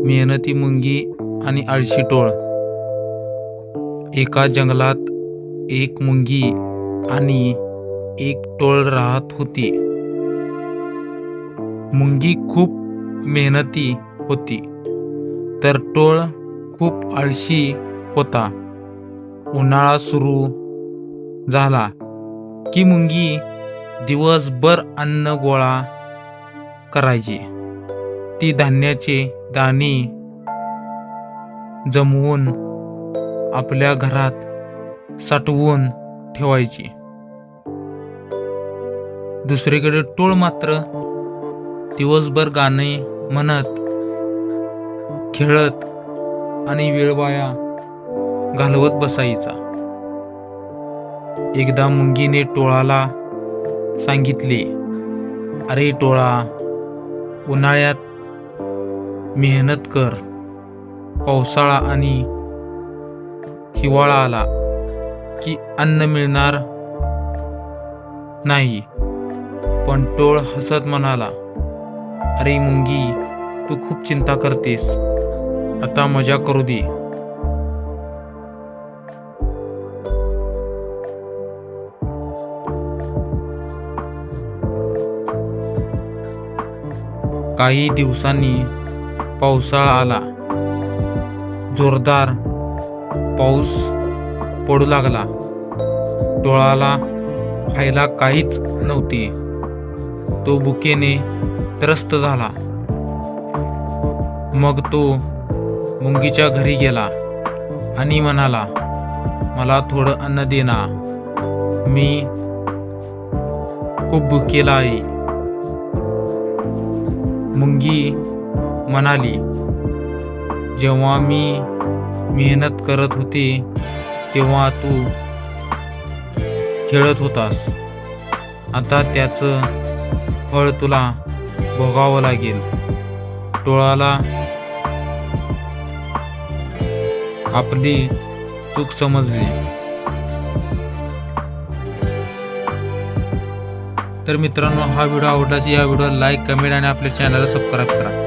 मेहनती मुंगी आणि आळशी टोळ. एका जंगलात एक मुंगी आणि एक टोळ राहत होती. मुंगी खूप मेहनती होती, तर टोळ खूप आळशी होता. उन्हाळा सुरू झाला की मुंगी दिवसभर अन्न गोळा करायची. ती धान्याचे दाणे जमवून आपल्या घरात साठवून ठेवायची. दुसरीकडे टोळ मात्र दिवसभर गाणे म्हणत, खेळत आणि वेळ वाया घालवत बसायचा. एकदा मुंगीने टोळाला सांगितले, "अरे टोळा, उन्हाळ्यात मेहनत कर. पावसाळा आणि हिवाळा आला की अन्न मिळणार नाही." पण टोळ हसत म्हणाला, "अरे मुंगी, तू खूप चिंता करतेस. आता मजा करू दे." काही दिवसांनी पावसाळा आला. जोरदार पाऊस पडू लागला. टोळाला खायला काहीच नव्हते. तो भुकेने त्रस्त झाला. मग तो मुंगीच्या घरी गेला आणि म्हणाला, "मला थोडं अन्न दे ना. मी खूप भुकेला आहे." मुंगी म्हणाली, "जेव्हा मी मेहनत करत होते तेव्हा तू खेळत होतास. आता त्याचं फळ तुला भोगावं लागेल." टोळाला आपली चूक समजली. तर मित्रांनो, हा व्हिडिओ आवडल्यास या व्हिडिओला लाईक, कमेंट आणि आपल्या चॅनलला सबस्क्राईब करा.